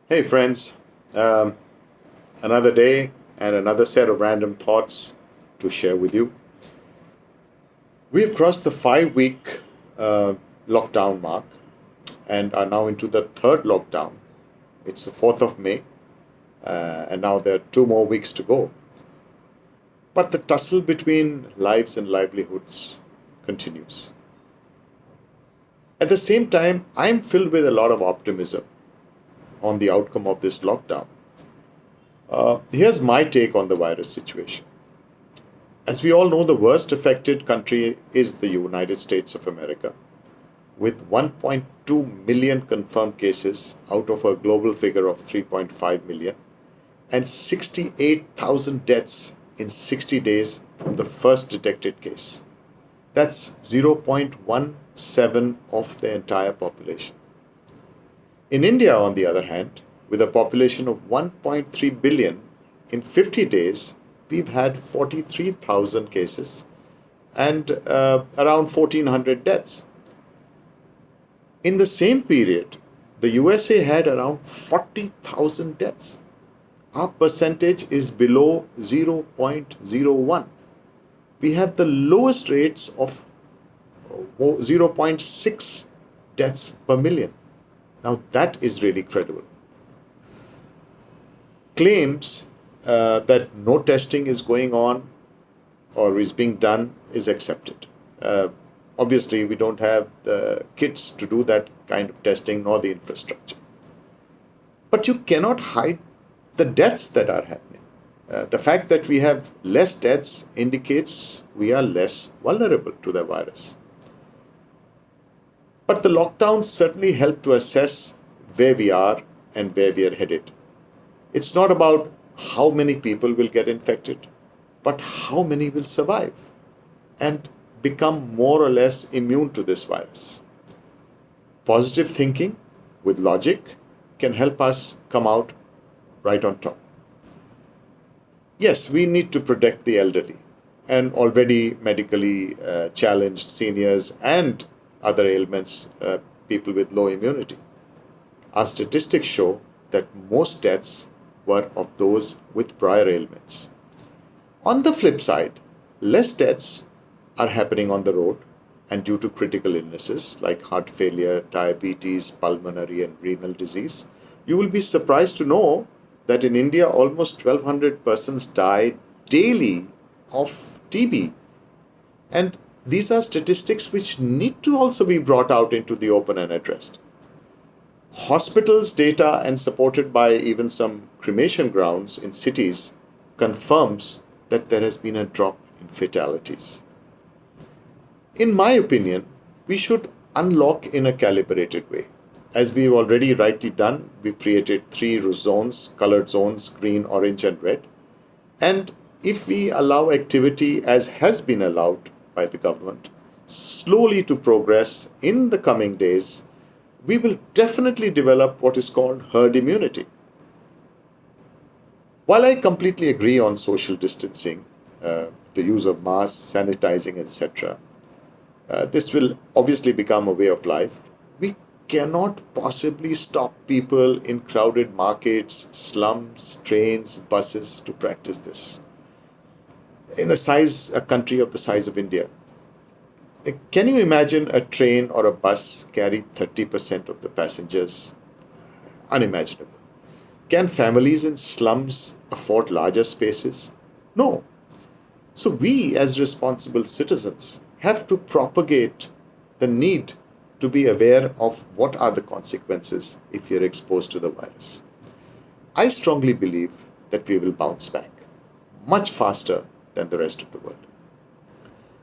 Hey, friends. Um, Another day and another set of random thoughts to share with you. We have crossed the 5 week lockdown mark and are now into the third lockdown. It's the 4th of May, and now there are 2 more weeks to go. But the tussle between lives and livelihoods continues. At the same time, I'm filled with a lot of optimism on the outcome of this lockdown. Here's my take on the virus situation. As we all know, the worst affected country is the United States of America, with 1.2 million confirmed cases out of a global figure of 3.5 million and 68,000 deaths in 60 days from the first detected case. That's 0.17 of the entire population. In India, on the other hand, with a population of 1.3 billion, in 50 days, we've had 43,000 cases and around 1,400 deaths. In the same period, the USA had around 40,000 deaths. Our percentage is below 0.01. We have the lowest rates of 0.6 deaths per million. Now, that is really credible. Claims that no testing is going on or is being done is accepted. Obviously, we don't have the kits to do that kind of testing nor the infrastructure. But you cannot hide the deaths that are happening. The fact that we have less deaths indicates we are less vulnerable to the virus. But the lockdowns certainly help to assess where we are and where we are headed. It's not about how many people will get infected, but how many will survive and become more or less immune to this virus. Positive thinking with logic can help us come out right on top. Yes, we need to protect the elderly and already medically challenged seniors and other ailments, people with low immunity. Our statistics show that most deaths were of those with prior ailments. On the flip side, less deaths are happening on the road and due to critical illnesses like heart failure, diabetes, pulmonary, and renal disease. You will be surprised to know that in India, almost 1,200 persons die daily of TB. And these are statistics which need to also be brought out into the open and addressed. Hospitals' data, and supported by even some cremation grounds in cities, confirms that there has been a drop in fatalities. In my opinion, we should unlock in a calibrated way. As we've already rightly done, we've created three zones, colored zones, green, orange, and red. And if we allow activity as has been allowed by the government, slowly to progress in the coming days, we will definitely develop what is called herd immunity. While I completely agree on social distancing, the use of masks, sanitizing, etc., this will obviously become a way of life. We cannot possibly stop people in crowded markets, slums, trains, buses to practice this. In a country of the size of India, can you imagine a train or a bus carry 30% of the passengers? Unimaginable. Can families in slums afford larger spaces? No. So we, as responsible citizens, have to propagate the need to be aware of what are the consequences if you're exposed to the virus. I strongly believe that we will bounce back much faster than the rest of the world.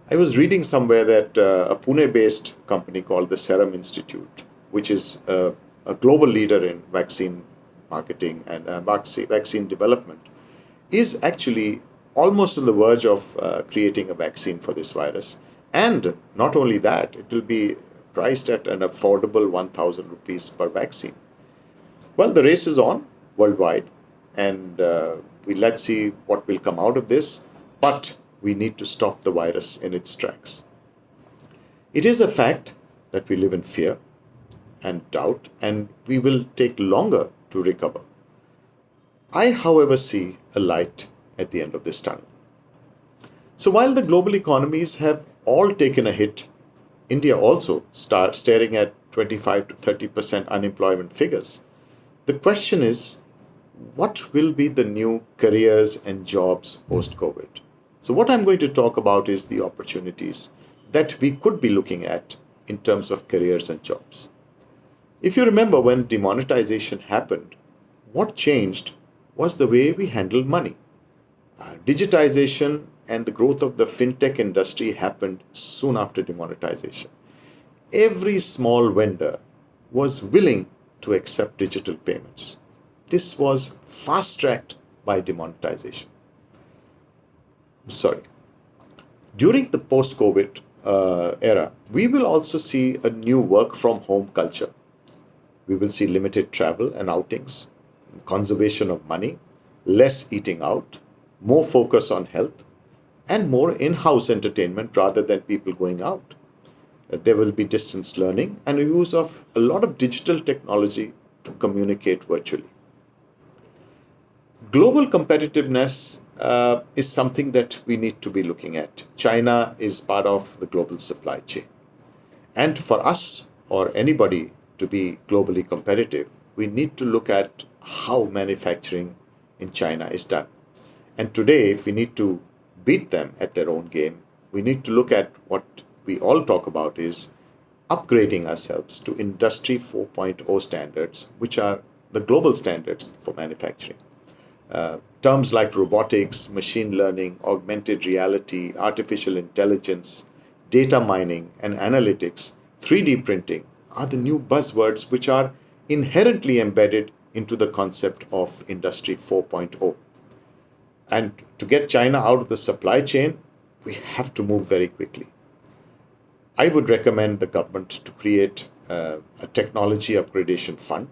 I was reading somewhere that a Pune based company called the Serum Institute, which is a global leader in vaccine marketing and vaccine development, is actually almost on the verge of creating a vaccine for this virus. And not only that, it will be priced at an affordable 1,000 rupees per vaccine. Well, the race is on worldwide, and let's see what will come out of this. But we need to stop the virus in its tracks. It is a fact that we live in fear and doubt, and we will take longer to recover. I, however, see a light at the end of this tunnel. So while the global economies have all taken a hit, India also starts staring at 25 to 30% unemployment figures. The question is, what will be the new careers and jobs post COVID? So, what I'm going to talk about is the opportunities that we could be looking at in terms of careers and jobs. If you remember when demonetization happened, what changed was the way we handled money. Digitization and the growth of the fintech industry happened soon after demonetization. Every small vendor was willing to accept digital payments. This was fast tracked by demonetization. Sorry. During the post COVID era, we will also see a new work from home culture. We will see limited travel and outings, conservation of money, less eating out, more focus on health, and more in house entertainment rather than people going out. There will be distance learning and use of a lot of digital technology to communicate virtually. Global competitiveness is something that we need to be looking at. China is part of the global supply chain. And for us or anybody to be globally competitive, we need to look at how manufacturing in China is done. And today, if we need to beat them at their own game, we need to look at what we all talk about is upgrading ourselves to Industry 4.0 standards, which are the global standards for manufacturing. Terms like robotics, machine learning, augmented reality, artificial intelligence, data mining and analytics, 3D printing are the new buzzwords which are inherently embedded into the concept of Industry 4.0. And to get China out of the supply chain, we have to move very quickly. I would recommend the government to create a technology upgradation fund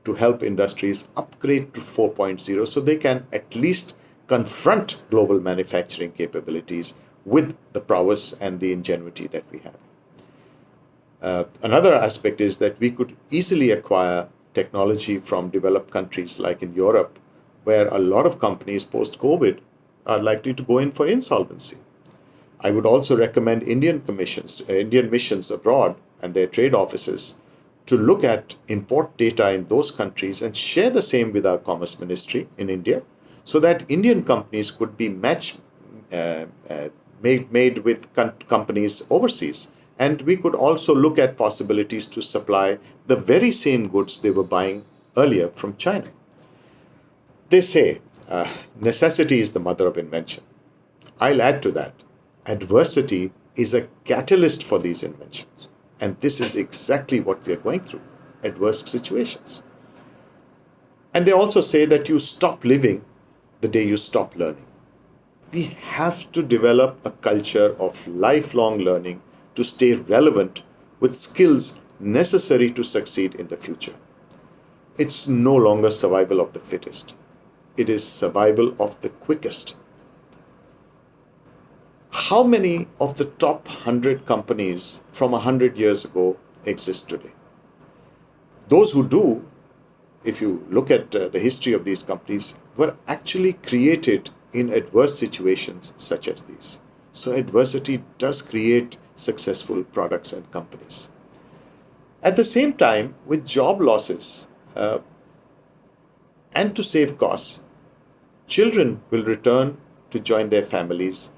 to help industries upgrade to 4.0 so they can at least confront global manufacturing capabilities with the prowess and the ingenuity that we have. Another aspect is that we could easily acquire technology from developed countries like in Europe, where a lot of companies post-COVID are likely to go in for insolvency. I would also recommend Indian missions abroad and their trade offices to look at import data in those countries and share the same with our Commerce Ministry in India so that Indian companies could be made with companies overseas. And we could also look at possibilities to supply the very same goods they were buying earlier from China. They say necessity is the mother of invention. I'll add to that. Adversity is a catalyst for these inventions. And this is exactly what we are going through, adverse situations. And they also say that you stop living the day you stop learning. We have to develop a culture of lifelong learning to stay relevant with skills necessary to succeed in the future. It's no longer survival of the fittest. It is survival of the quickest. How many of the top 100 companies from 100 years ago exist today? Those who do, if you look at the history of these companies, were actually created in adverse situations such as these. So adversity does create successful products and companies. At the same time, with job losses and to save costs, children will return to join their families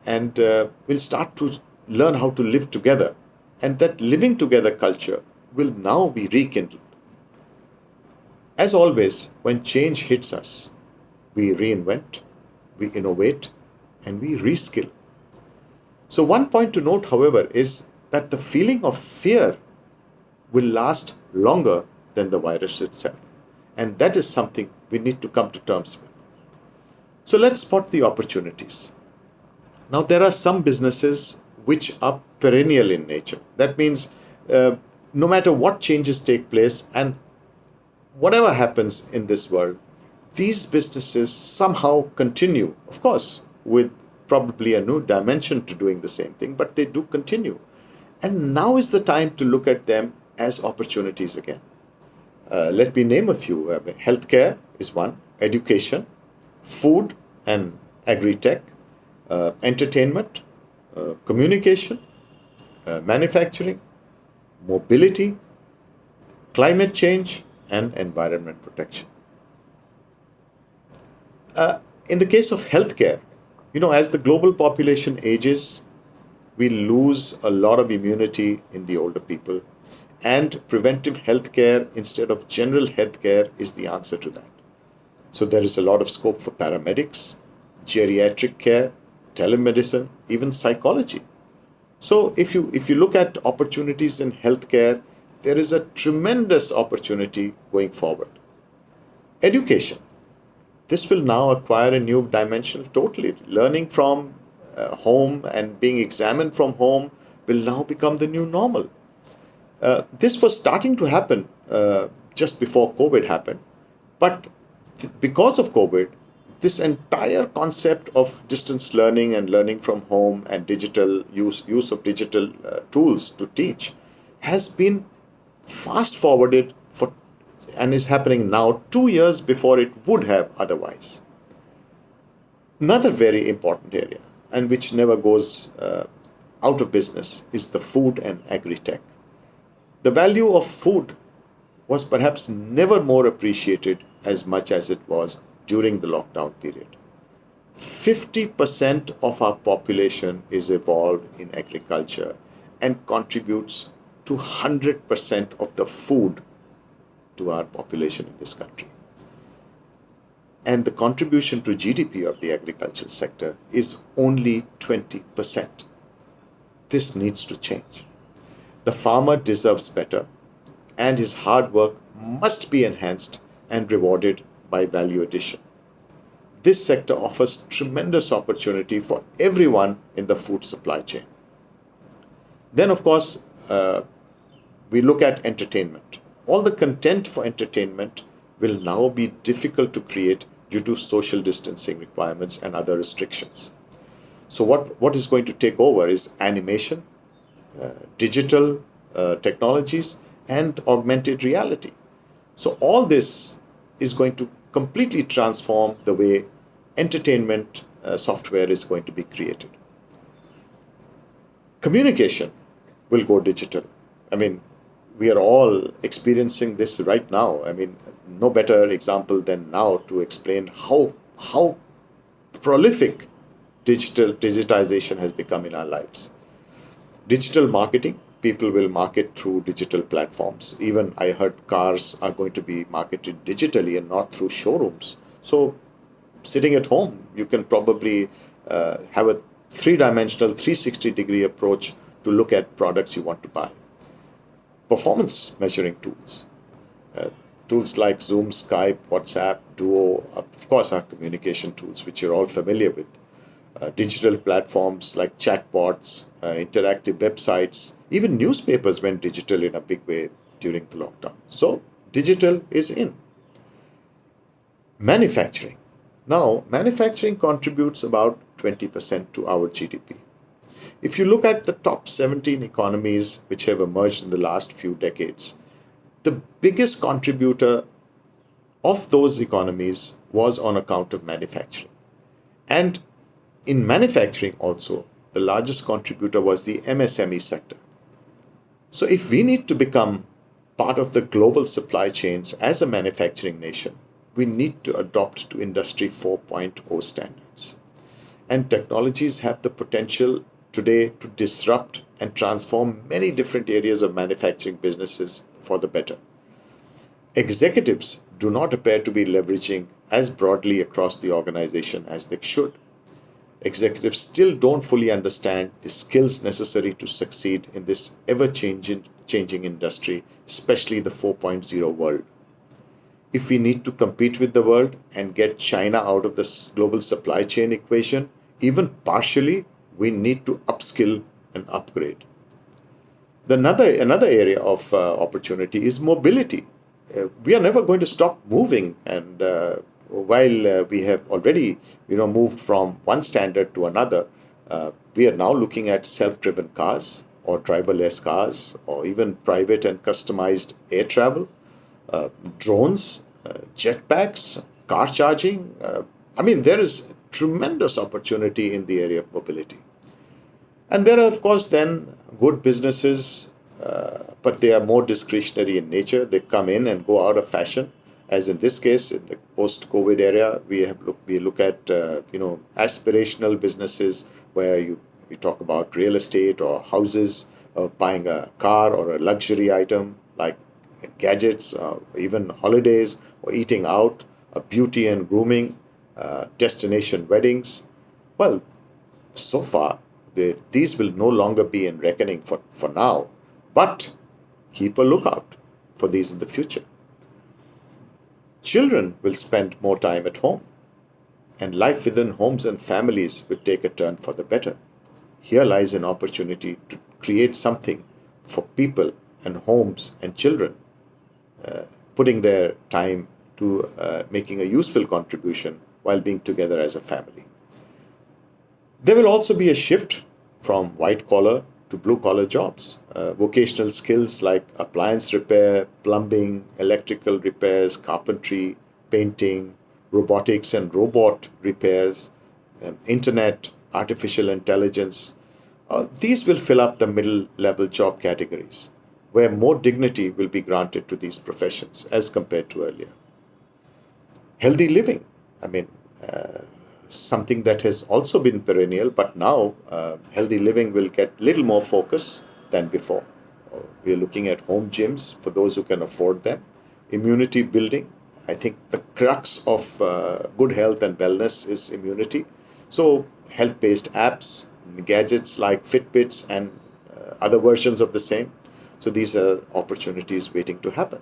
and will start to learn how to live together. And that living together culture will now be rekindled. As always, when change hits us, we reinvent, we innovate, and we reskill. So one point to note, however, is that the feeling of fear will last longer than the virus itself. And that is something we need to come to terms with. So let's spot the opportunities. Now, there are some businesses which are perennial in nature. That means no matter what changes take place and whatever happens in this world, these businesses somehow continue, of course, with probably a new dimension to doing the same thing, but they do continue. And now is the time to look at them as opportunities again. Let me name a few. Healthcare is one, education, food and agri-tech, entertainment, communication, manufacturing, mobility, climate change, and environment protection. In the case of healthcare, as the global population ages, we lose a lot of immunity in the older people, and preventive healthcare instead of general healthcare is the answer to that. So there is a lot of scope for paramedics, geriatric care, telemedicine, even psychology. So if you look at opportunities in healthcare, there is a tremendous opportunity going forward. Education. This will now acquire a new dimension totally. Learning from home and being examined from home will now become the new normal. This was starting to happen just before COVID happened. But because of COVID, this entire concept of distance learning and learning from home and digital use of digital tools to teach has been fast forwarded for and is happening now 2 years before it would have otherwise. Another very important area, and which never goes out of business, is the food and agri-tech. The value of food was perhaps never more appreciated as much as it was during the lockdown period. 50% of our population is involved in agriculture and contributes to 100% of the food to our population in this country. And the contribution to GDP of the agricultural sector is only 20%. This needs to change. The farmer deserves better, and his hard work must be enhanced and rewarded by value addition. This sector offers tremendous opportunity for everyone in the food supply chain. Then, of course, we look at entertainment. All the content for entertainment will now be difficult to create due to social distancing requirements and other restrictions. So what is going to take over is animation, digital technologies, and augmented reality. So all this is going to completely transform the way entertainment software is going to be created. Communication will go digital. I mean, we are all experiencing this right now. I mean, no better example than now to explain how prolific digitization has become in our lives. Digital marketing, people will market through digital platforms. Even I heard cars are going to be marketed digitally and not through showrooms. So sitting at home, you can probably have a three-dimensional 360-degree approach to look at products you want to buy. Performance measuring tools. Tools like Zoom, Skype, WhatsApp, Duo, of course, are communication tools, which you're all familiar with. Digital platforms like chatbots, interactive websites, even newspapers went digital in a big way during the lockdown. So, digital is in. Manufacturing. Now, manufacturing contributes about 20% to our GDP. If you look at the top 17 economies which have emerged in the last few decades, the biggest contributor of those economies was on account of manufacturing. And in manufacturing also, the largest contributor was the MSME sector. So if we need to become part of the global supply chains as a manufacturing nation, we need to adopt to Industry 4.0 standards. And technologies have the potential today to disrupt and transform many different areas of manufacturing businesses for the better. Executives do not appear to be leveraging as broadly across the organization as they should. Executives still don't fully understand the skills necessary to succeed in this ever-changing industry, especially the 4.0 world. If we need to compete with the world and get China out of the global supply chain equation, even partially, we need to upskill and upgrade. Another area of opportunity is mobility. We are never going to stop moving, and while we have already moved from one standard to another, we are now looking at self-driven cars or driverless cars or even private and customized air travel. drones, jetpacks, car charging. There is tremendous opportunity in the area of mobility. And there are, of course, then good businesses, but they are more discretionary in nature. They come in and go out of fashion. As in this case, in the post-COVID era, we look at aspirational businesses where you talk about real estate or houses, or buying a car or a luxury item like gadgets, even holidays or eating out, beauty and grooming, destination weddings. Well, so far, these will no longer be in reckoning for now, but keep a lookout for these in the future. Children will spend more time at home, and life within homes and families will take a turn for the better. Here lies an opportunity to create something for people and homes and children, putting their time to making a useful contribution while being together as a family. There will also be a shift from white collar to blue collar jobs. Vocational skills like appliance repair, plumbing, electrical repairs, carpentry, painting, robotics and robot repairs, internet, artificial intelligence. These will fill up the middle level job categories where more dignity will be granted to these professions as compared to earlier. Healthy living. I mean, something that has also been perennial, but now healthy living will get little more focus than before. We are looking at home gyms for those who can afford them, immunity building. I think the crux of good health and wellness is immunity. So, health based apps, gadgets like Fitbits, and other versions of the same. So, these are opportunities waiting to happen.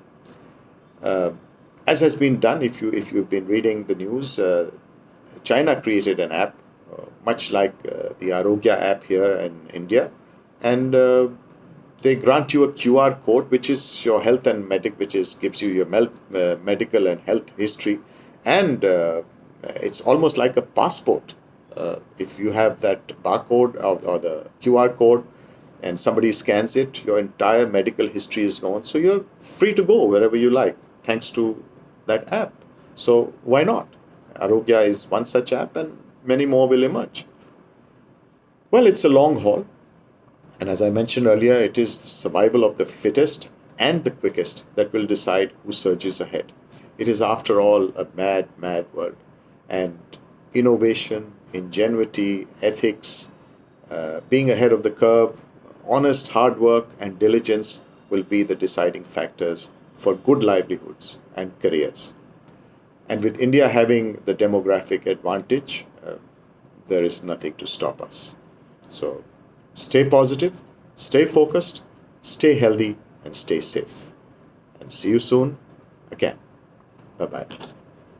As has been done, if you've been reading the news, China created an app, much like the Arogya app here in India, and they grant you a QR code, which is your health and which is gives you your medical and health history, and it's almost like a passport. If you have that barcode or the QR code, and somebody scans it, your entire medical history is known. So you're free to go wherever you like, thanks to that app. So why not? Arogya is one such app, and many more will emerge. Well, it's a long haul, and as I mentioned earlier, it is the survival of the fittest and the quickest that will decide who surges ahead. It is, after all, a mad, mad world, and innovation, ingenuity, ethics, being ahead of the curve, honest hard work, and diligence will be the deciding factors for good livelihoods and careers. And with India having the demographic advantage, there is nothing to stop us. So stay positive, stay focused, stay healthy, and stay safe. And see you soon again. Bye bye.